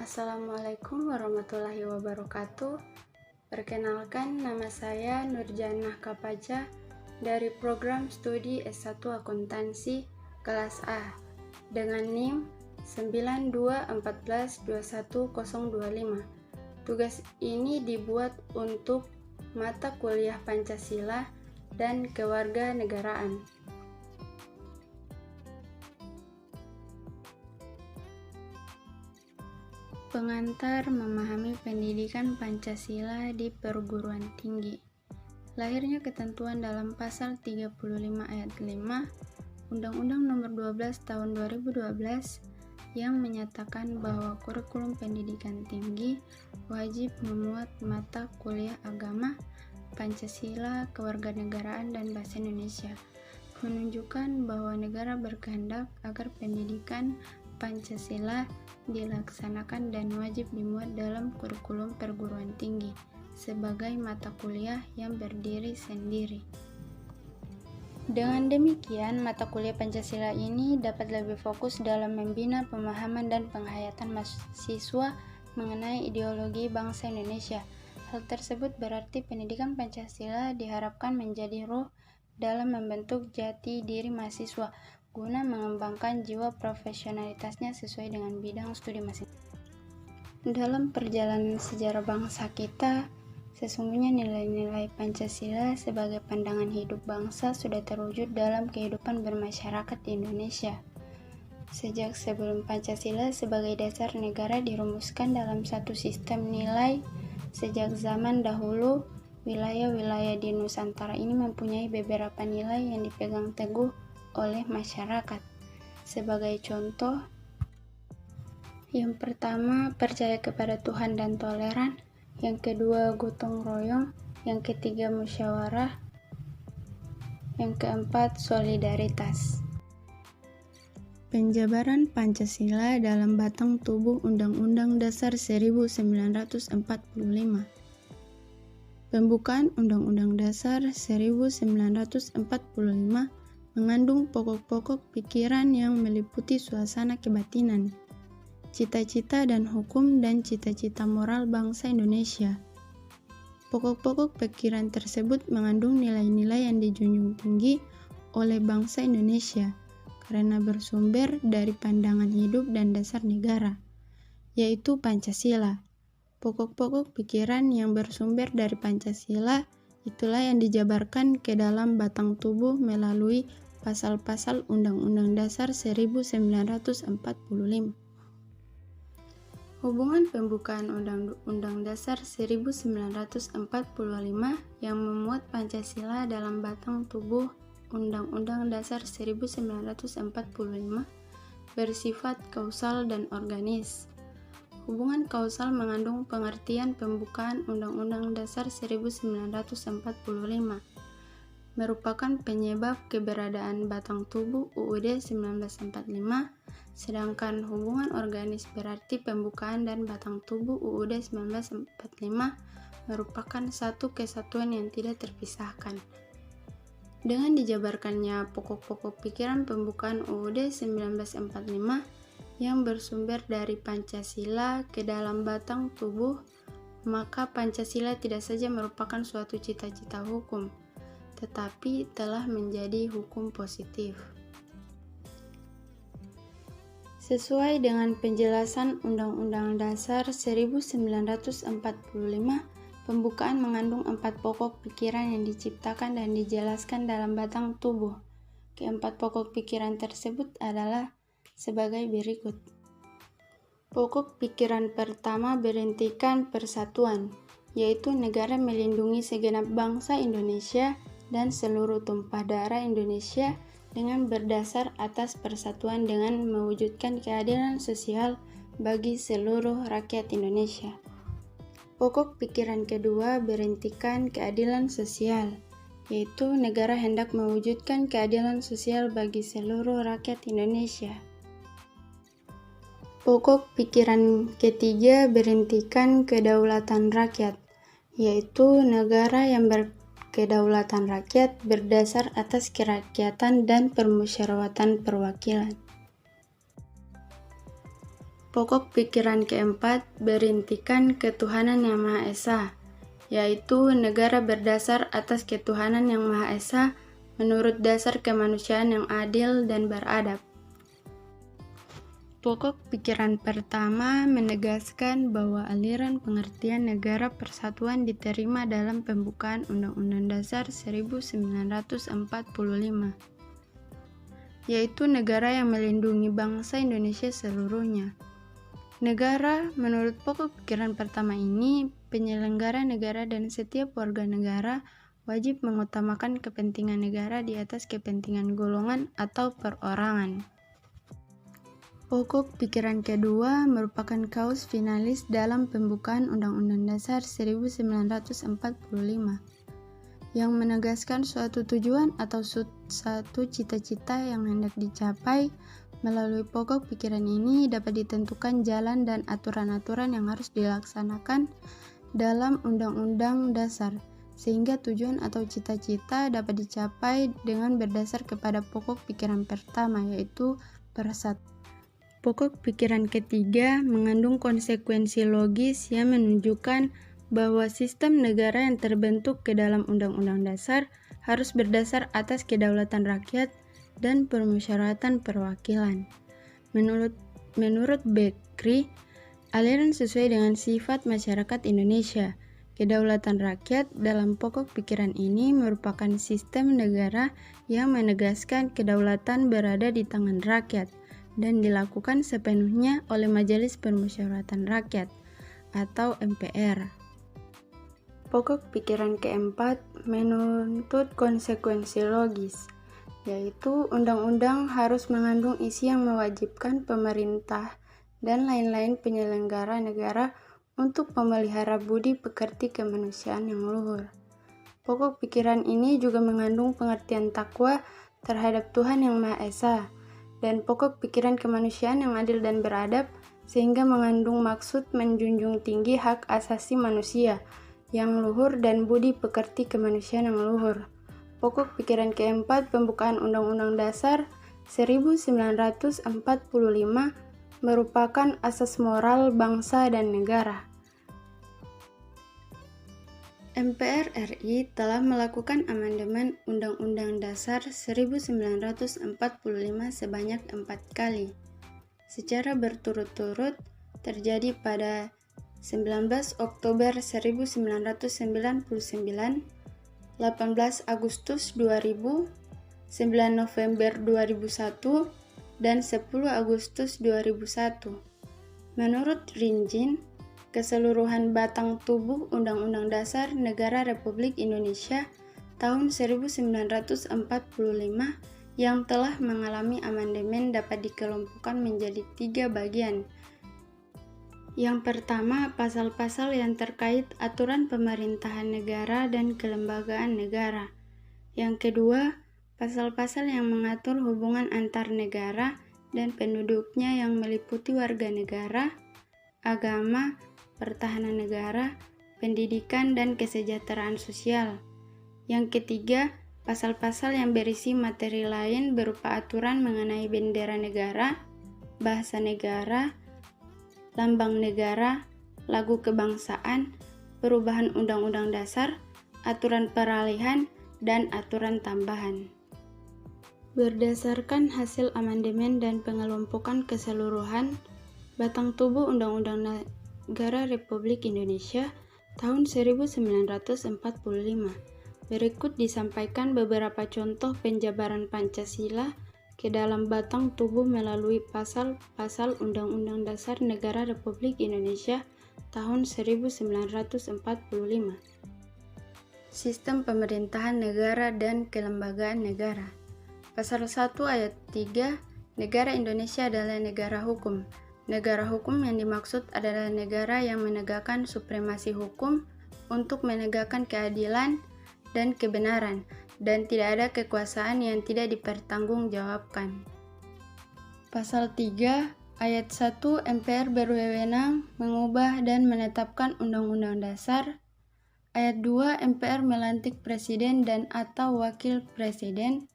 Assalamualaikum warahmatullahi wabarakatuh. Perkenalkan, nama saya Nurjannah Kapaja dari program studi S1 Akuntansi kelas A dengan NIM 921421025. Tugas ini dibuat untuk mata kuliah Pancasila dan Kewarganegaraan. Pengantar memahami pendidikan Pancasila di perguruan tinggi. Lahirnya ketentuan dalam pasal 35 ayat 5 Undang-Undang Nomor 12 Tahun 2012 yang menyatakan bahwa kurikulum pendidikan tinggi wajib memuat mata kuliah agama, Pancasila, Kewarganegaraan, dan Bahasa Indonesia, menunjukkan bahwa negara berkehendak agar pendidikan Pancasila dilaksanakan dan wajib dimuat dalam kurikulum perguruan tinggi sebagai mata kuliah yang berdiri sendiri. Dengan demikian, mata kuliah Pancasila ini dapat lebih fokus dalam membina pemahaman dan penghayatan mahasiswa mengenai ideologi bangsa Indonesia. Hal tersebut berarti pendidikan Pancasila diharapkan menjadi ruh dalam membentuk jati diri mahasiswa guna mengembangkan jiwa profesionalitasnya sesuai dengan bidang studi masing-masing. Dalam perjalanan sejarah bangsa kita, sesungguhnya nilai-nilai Pancasila sebagai pandangan hidup bangsa sudah terwujud dalam kehidupan bermasyarakat di Indonesia. Sejak sebelum Pancasila sebagai dasar negara dirumuskan dalam satu sistem nilai, sejak zaman dahulu, wilayah-wilayah di Nusantara ini mempunyai beberapa nilai yang dipegang teguh oleh masyarakat. Sebagai contoh, yang pertama, percaya kepada Tuhan dan toleran. Yang kedua, gotong royong. Yang ketiga, musyawarah. Yang keempat, solidaritas. Penjabaran Pancasila dalam batang tubuh Undang-Undang Dasar 1945. Pembukaan Undang-Undang Dasar 1945 mengandung pokok-pokok pikiran yang meliputi suasana kebatinan, cita-cita dan hukum, dan cita-cita moral bangsa Indonesia. Pokok-pokok pikiran tersebut mengandung nilai-nilai yang dijunjung tinggi oleh bangsa Indonesia karena bersumber dari pandangan hidup dan dasar negara, yaitu Pancasila. Pokok-pokok pikiran yang bersumber dari Pancasila itulah yang dijabarkan ke dalam batang tubuh melalui pasal-pasal Undang-Undang Dasar 1945. Hubungan pembukaan Undang-Undang Dasar 1945 yang memuat Pancasila dalam batang tubuh Undang-Undang Dasar 1945 bersifat kausal dan organis. Hubungan kausal mengandung pengertian pembukaan Undang-Undang Dasar 1945 merupakan penyebab keberadaan batang tubuh UUD 1945, sedangkan hubungan organis berarti pembukaan dan batang tubuh UUD 1945 merupakan satu kesatuan yang tidak terpisahkan. Dengan dijabarkannya pokok-pokok pikiran pembukaan UUD 1945 yang bersumber dari Pancasila ke dalam batang tubuh, maka Pancasila tidak saja merupakan suatu cita-cita hukum, tetapi telah menjadi hukum positif. Sesuai dengan penjelasan Undang-Undang Dasar 1945, pembukaan mengandung 4 pokok pikiran yang diciptakan dan dijelaskan dalam batang tubuh. Keempat pokok pikiran tersebut adalah sebagai berikut. Pokok pikiran pertama berintikan persatuan, yaitu negara melindungi segenap bangsa Indonesia dan seluruh tumpah darah Indonesia dengan berdasar atas persatuan dengan mewujudkan keadilan sosial bagi seluruh rakyat Indonesia. Pokok pikiran kedua berintikan keadilan sosial, yaitu negara hendak mewujudkan keadilan sosial bagi seluruh rakyat Indonesia. Pokok pikiran ketiga berintikan kedaulatan rakyat, yaitu negara yang berkedaulatan rakyat berdasar atas kerakyatan dan permusyawaratan perwakilan. Pokok pikiran keempat berintikan ketuhanan yang Maha Esa, yaitu negara berdasar atas ketuhanan yang Maha Esa menurut dasar kemanusiaan yang adil dan beradab. Pokok pikiran pertama menegaskan bahwa aliran pengertian negara persatuan diterima dalam pembukaan Undang-Undang Dasar 1945, yaitu negara yang melindungi bangsa Indonesia seluruhnya. Negara, menurut pokok pikiran pertama ini, penyelenggara negara dan setiap warga negara wajib mengutamakan kepentingan negara di atas kepentingan golongan atau perorangan. Pokok pikiran kedua merupakan kaus finalis dalam pembukaan Undang-Undang Dasar 1945 yang menegaskan suatu tujuan atau suatu cita-cita yang hendak dicapai. Melalui pokok pikiran ini dapat ditentukan jalan dan aturan-aturan yang harus dilaksanakan dalam Undang-Undang Dasar, sehingga tujuan atau cita-cita dapat dicapai dengan berdasar kepada pokok pikiran pertama, yaitu persatuan. Pokok pikiran ketiga mengandung konsekuensi logis yang menunjukkan bahwa sistem negara yang terbentuk ke dalam Undang-Undang Dasar harus berdasar atas kedaulatan rakyat dan permusyawaratan perwakilan. Menurut Bekri, aliran sesuai dengan sifat masyarakat Indonesia. Kedaulatan rakyat dalam pokok pikiran ini merupakan sistem negara yang menegaskan kedaulatan berada di tangan rakyat dan dilakukan sepenuhnya oleh Majelis Permusyawaratan Rakyat atau MPR. Pokok pikiran keempat menuntut konsekuensi logis, yaitu undang-undang harus mengandung isi yang mewajibkan pemerintah dan lain-lain penyelenggara negara untuk memelihara budi pekerti kemanusiaan yang luhur. Pokok pikiran ini juga mengandung pengertian takwa terhadap Tuhan yang Maha Esa dan pokok pikiran kemanusiaan yang adil dan beradab, sehingga mengandung maksud menjunjung tinggi hak asasi manusia yang luhur dan budi pekerti kemanusiaan yang luhur. Pokok pikiran keempat pembukaan Undang-Undang Dasar 1945 merupakan asas moral bangsa dan negara. MPR RI telah melakukan amandemen Undang-Undang Dasar 1945 sebanyak 4 kali, secara berturut-turut terjadi pada 19 Oktober 1999, 18 Agustus 2000, 9 November 2001, dan 10 Agustus 2001. Menurut Rinjin, keseluruhan batang tubuh Undang-Undang Dasar Negara Republik Indonesia tahun 1945 yang telah mengalami amandemen dapat dikelompokkan menjadi 3 bagian. Yang pertama, pasal-pasal yang terkait aturan pemerintahan negara dan kelembagaan negara. Yang kedua, pasal-pasal yang mengatur hubungan antar negara dan penduduknya yang meliputi warga negara, agama, pertahanan negara, pendidikan, dan kesejahteraan sosial. Yang ketiga, pasal-pasal yang berisi materi lain berupa aturan mengenai bendera negara, bahasa negara, lambang negara, lagu kebangsaan, perubahan undang-undang dasar, aturan peralihan, dan aturan tambahan. Berdasarkan hasil amandemen dan pengelompokan keseluruhan batang tubuh Undang-Undang Negara Republik Indonesia tahun 1945, berikut disampaikan beberapa contoh penjabaran Pancasila ke dalam batang tubuh melalui pasal-pasal Undang-Undang Dasar Negara Republik Indonesia tahun 1945. Sistem pemerintahan negara dan kelembagaan negara. Pasal 1 ayat 3, negara Indonesia adalah negara hukum. Negara hukum yang dimaksud adalah negara yang menegakkan supremasi hukum untuk menegakkan keadilan dan kebenaran, dan tidak ada kekuasaan yang tidak dipertanggungjawabkan. Pasal 3 ayat 1, MPR berwenang mengubah dan menetapkan Undang-Undang Dasar. Ayat 2, MPR melantik presiden dan atau wakil presiden.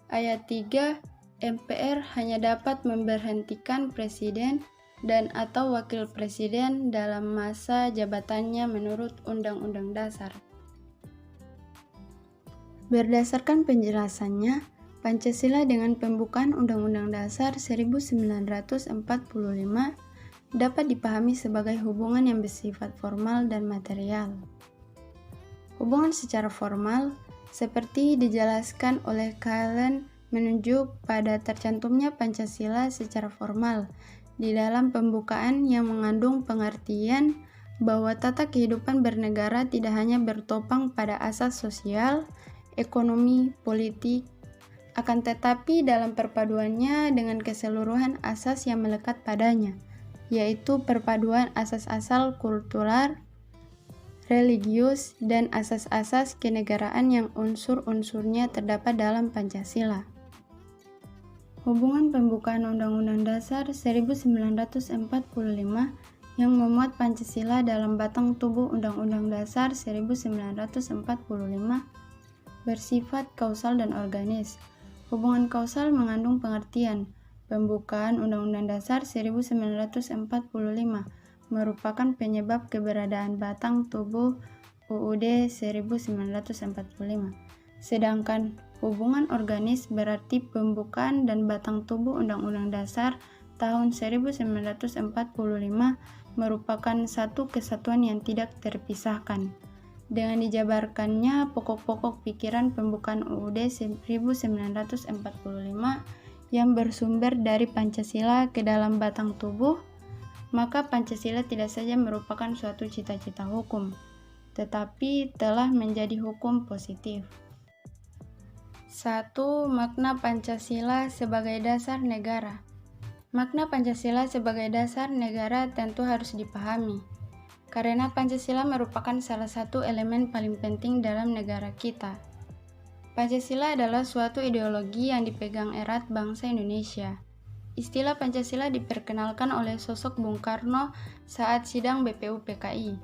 Ayat 3, MPR hanya dapat memberhentikan presiden. dan atau wakil presiden dalam masa jabatannya menurut Undang-Undang Dasar. Berdasarkan penjelasannya, Pancasila dengan pembukaan Undang-Undang Dasar 1945 dapat dipahami sebagai hubungan yang bersifat formal dan material. Hubungan secara formal, seperti dijelaskan oleh Kalen, menunjuk pada tercantumnya Pancasila secara formal di dalam pembukaan yang mengandung pengertian bahwa tata kehidupan bernegara tidak hanya bertopang pada asas sosial, ekonomi, politik, akan tetapi dalam perpaduannya dengan keseluruhan asas yang melekat padanya, yaitu perpaduan asas-asas kultural, religius, dan asas-asas kenegaraan yang unsur-unsurnya terdapat dalam Pancasila. Hubungan pembukaan Undang-Undang Dasar 1945 yang memuat Pancasila dalam batang tubuh Undang-Undang Dasar 1945 bersifat kausal dan organis. Hubungan kausal mengandung pengertian pembukaan Undang-Undang Dasar 1945 merupakan penyebab keberadaan batang tubuh UUD 1945. Sedangkan hubungan organis berarti pembukaan dan batang tubuh Undang-Undang Dasar tahun 1945 merupakan satu kesatuan yang tidak terpisahkan. Dengan dijabarkannya pokok-pokok pikiran pembukaan UUD 1945 yang bersumber dari Pancasila ke dalam batang tubuh, maka Pancasila tidak saja merupakan suatu cita-cita hukum, tetapi telah menjadi hukum positif. 1. Makna Pancasila sebagai dasar negara. Makna Pancasila sebagai dasar negara tentu harus dipahami, karena Pancasila merupakan salah satu elemen paling penting dalam negara kita. Pancasila adalah suatu ideologi yang dipegang erat bangsa Indonesia. Istilah Pancasila diperkenalkan oleh sosok Bung Karno saat sidang BPUPKI.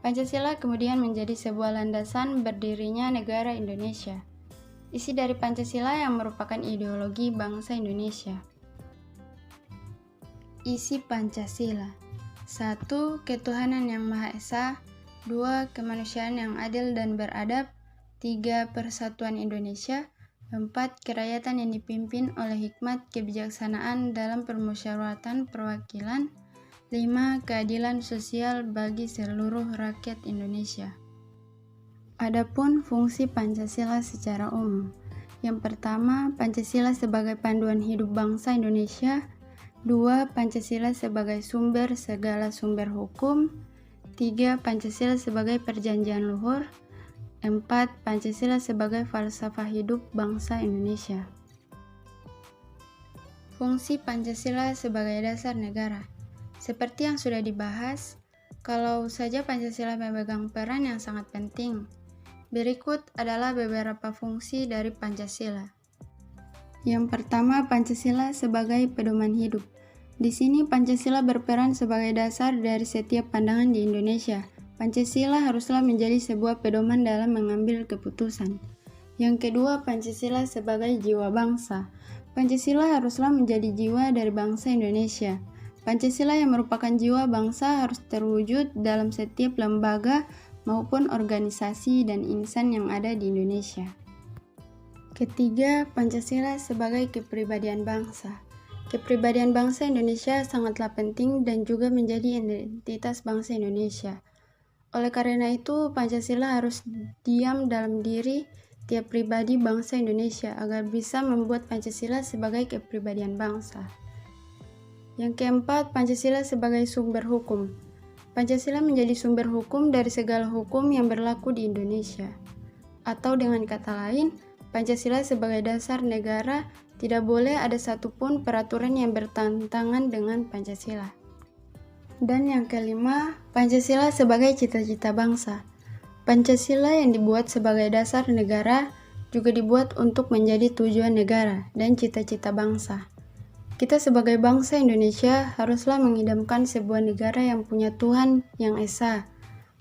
Pancasila kemudian menjadi sebuah landasan berdirinya negara Indonesia. Isi dari Pancasila yang merupakan ideologi bangsa Indonesia. Isi Pancasila: 1. Ketuhanan yang Maha Esa. 2. Kemanusiaan yang adil dan beradab. 3. Persatuan Indonesia. 4. Kerakyatan yang dipimpin oleh hikmat kebijaksanaan dalam permusyawaratan perwakilan. 5. Keadilan sosial bagi seluruh rakyat Indonesia. Adapun fungsi Pancasila secara umum. Yang pertama, Pancasila sebagai panduan hidup bangsa Indonesia. 2. Pancasila sebagai sumber segala sumber hukum. 3. Pancasila sebagai perjanjian luhur. 4. Pancasila sebagai falsafah hidup bangsa Indonesia. Fungsi Pancasila sebagai dasar negara. Seperti yang sudah dibahas, kalau saja Pancasila memegang peran yang sangat penting. Berikut adalah beberapa fungsi dari Pancasila. Yang pertama, Pancasila sebagai pedoman hidup. Di sini Pancasila berperan sebagai dasar dari setiap pandangan di Indonesia. Pancasila haruslah menjadi sebuah pedoman dalam mengambil keputusan. Yang kedua, Pancasila sebagai jiwa bangsa. Pancasila haruslah menjadi jiwa dari bangsa Indonesia. Pancasila yang merupakan jiwa bangsa harus terwujud dalam setiap lembaga maupun organisasi dan insan yang ada di Indonesia. Ketiga, Pancasila sebagai kepribadian bangsa. Kepribadian bangsa Indonesia sangatlah penting dan juga menjadi identitas bangsa Indonesia. Oleh karena itu, Pancasila harus diam dalam diri tiap pribadi bangsa Indonesia agar bisa membuat Pancasila sebagai kepribadian bangsa. Yang keempat, Pancasila sebagai sumber hukum. Pancasila menjadi sumber hukum dari segala hukum yang berlaku di Indonesia. Atau dengan kata lain, Pancasila sebagai dasar negara, tidak boleh ada satupun peraturan yang bertentangan dengan Pancasila. Dan yang kelima, Pancasila sebagai cita-cita bangsa. Pancasila yang dibuat sebagai dasar negara juga dibuat untuk menjadi tujuan negara dan cita-cita bangsa. Kita sebagai bangsa Indonesia haruslah mengidamkan sebuah negara yang punya Tuhan yang Esa,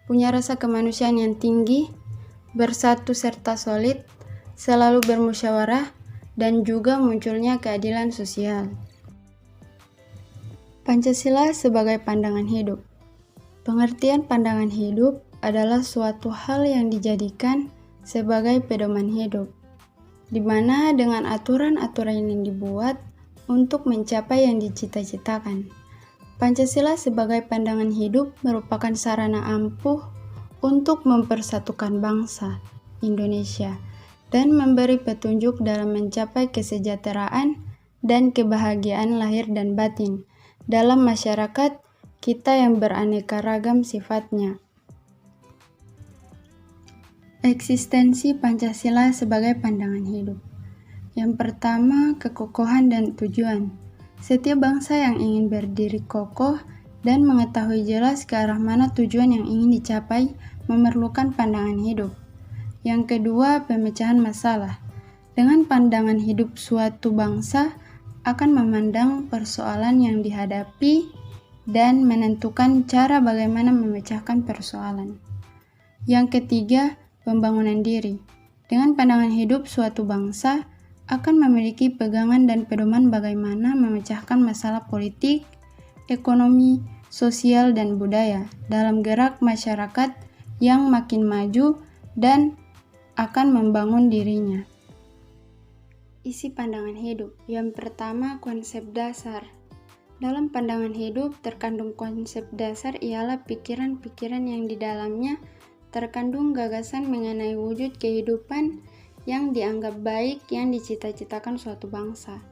punya rasa kemanusiaan yang tinggi, bersatu serta solid, selalu bermusyawarah, dan juga munculnya keadilan sosial. Pancasila sebagai pandangan hidup. Pengertian pandangan hidup adalah suatu hal yang dijadikan sebagai pedoman hidup, di mana dengan aturan-aturan yang dibuat untuk mencapai yang dicita-citakan. Pancasila sebagai pandangan hidup merupakan sarana ampuh untuk mempersatukan bangsa Indonesia dan memberi petunjuk dalam mencapai kesejahteraan dan kebahagiaan lahir dan batin dalam masyarakat kita yang beraneka ragam sifatnya. Eksistensi Pancasila sebagai pandangan hidup. Yang pertama, kekokohan dan tujuan. Setiap bangsa yang ingin berdiri kokoh dan mengetahui jelas ke arah mana tujuan yang ingin dicapai memerlukan pandangan hidup. Yang kedua, pemecahan masalah. Dengan pandangan hidup suatu bangsa akan memandang persoalan yang dihadapi dan menentukan cara bagaimana memecahkan persoalan. Yang ketiga, pembangunan diri. Dengan pandangan hidup suatu bangsa akan memiliki pegangan dan pedoman bagaimana memecahkan masalah politik, ekonomi, sosial, dan budaya dalam gerak masyarakat yang makin maju dan akan membangun dirinya. Isi pandangan hidup. Yang pertama, konsep dasar. Dalam pandangan hidup terkandung konsep dasar ialah pikiran-pikiran yang di dalamnya terkandung gagasan mengenai wujud kehidupan yang dianggap baik yang dicita-citakan suatu bangsa.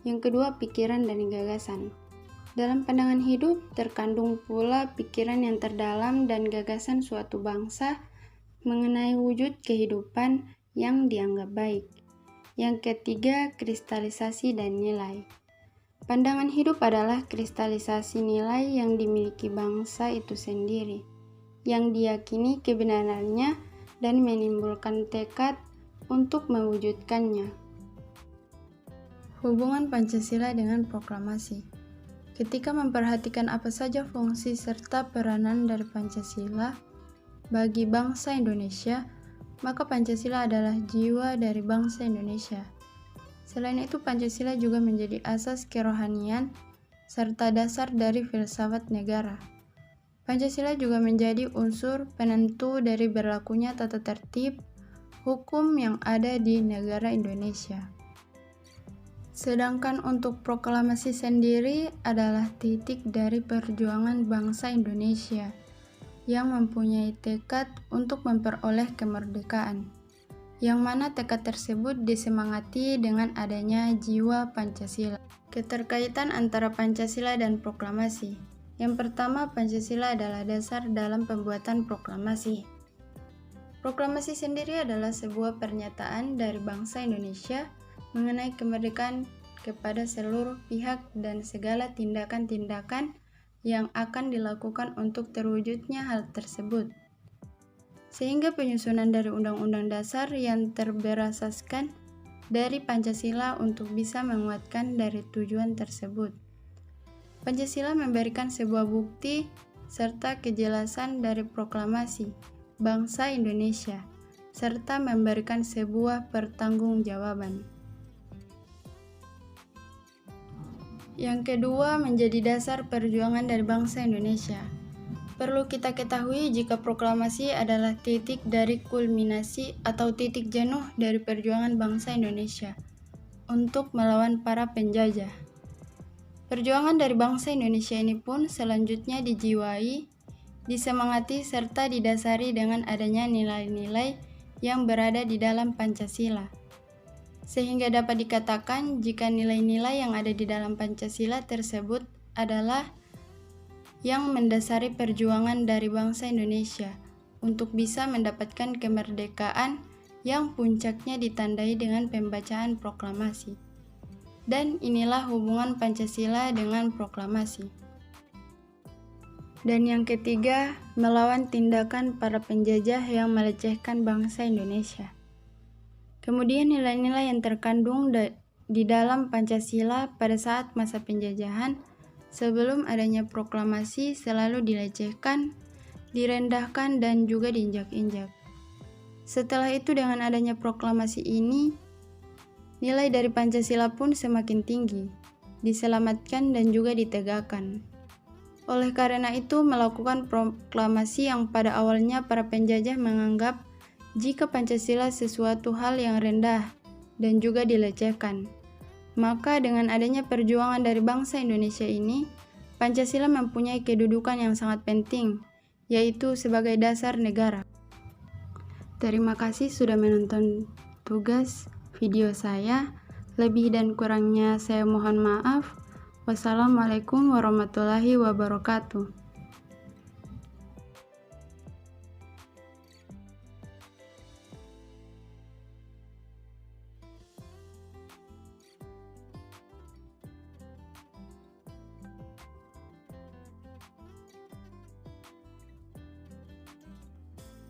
Yang kedua, pikiran dan gagasan. Dalam pandangan hidup terkandung pula pikiran yang terdalam dan gagasan suatu bangsa mengenai wujud kehidupan yang dianggap baik. Yang ketiga, kristalisasi dan nilai. Pandangan hidup adalah kristalisasi nilai yang dimiliki bangsa itu sendiri, yang diyakini kebenarannya dan menimbulkan tekad untuk mewujudkannya. Hubungan Pancasila dengan proklamasi. Ketika memperhatikan apa saja fungsi serta peranan dari Pancasila bagi bangsa Indonesia, maka Pancasila adalah jiwa dari bangsa Indonesia. Selain itu, Pancasila juga menjadi asas kerohanian serta dasar dari filsafat negara. Pancasila juga menjadi unsur penentu dari berlakunya tata tertib hukum yang ada di negara Indonesia. Sedangkan untuk proklamasi sendiri adalah titik dari perjuangan bangsa Indonesia yang mempunyai tekad untuk memperoleh kemerdekaan, yang mana tekad tersebut disemangati dengan adanya jiwa Pancasila. Keterkaitan antara Pancasila dan proklamasi. Yang pertama, Pancasila adalah dasar dalam pembuatan proklamasi. Proklamasi sendiri adalah sebuah pernyataan dari bangsa Indonesia mengenai kemerdekaan kepada seluruh pihak dan segala tindakan-tindakan yang akan dilakukan untuk terwujudnya hal tersebut. Sehingga penyusunan dari Undang-Undang Dasar yang berasaskan dari Pancasila untuk bisa menguatkan dari tujuan tersebut. Pancasila memberikan sebuah bukti serta kejelasan dari proklamasi bangsa Indonesia, serta memberikan sebuah pertanggungjawaban. Yang kedua, menjadi dasar perjuangan dari bangsa Indonesia. Perlu kita ketahui jika proklamasi adalah titik dari kulminasi atau titik jenuh dari perjuangan bangsa Indonesia untuk melawan para penjajah. Perjuangan dari bangsa Indonesia ini pun selanjutnya dijiwai, disemangati serta didasari dengan adanya nilai-nilai yang berada di dalam Pancasila. Sehingga dapat dikatakan jika nilai-nilai yang ada di dalam Pancasila tersebut adalah yang mendasari perjuangan dari bangsa Indonesia untuk bisa mendapatkan kemerdekaan yang puncaknya ditandai dengan pembacaan proklamasi. Dan inilah hubungan Pancasila dengan proklamasi. Dan yang ketiga, melawan tindakan para penjajah yang melecehkan bangsa Indonesia. Kemudian nilai-nilai yang terkandung di dalam Pancasila pada saat masa penjajahan sebelum adanya proklamasi selalu dilecehkan, direndahkan, dan juga diinjak-injak. Setelah itu dengan adanya proklamasi ini, nilai dari Pancasila pun semakin tinggi, diselamatkan dan juga ditegakkan. Oleh karena itu, melakukan proklamasi yang pada awalnya para penjajah menganggap jika Pancasila sesuatu hal yang rendah dan juga dilecehkan. Maka dengan adanya perjuangan dari bangsa Indonesia ini, Pancasila mempunyai kedudukan yang sangat penting, yaitu sebagai dasar negara. Terima kasih sudah menonton tugas video saya. Lebih dan kurangnya saya mohon maaf. Wassalamualaikum warahmatullahi wabarakatuh.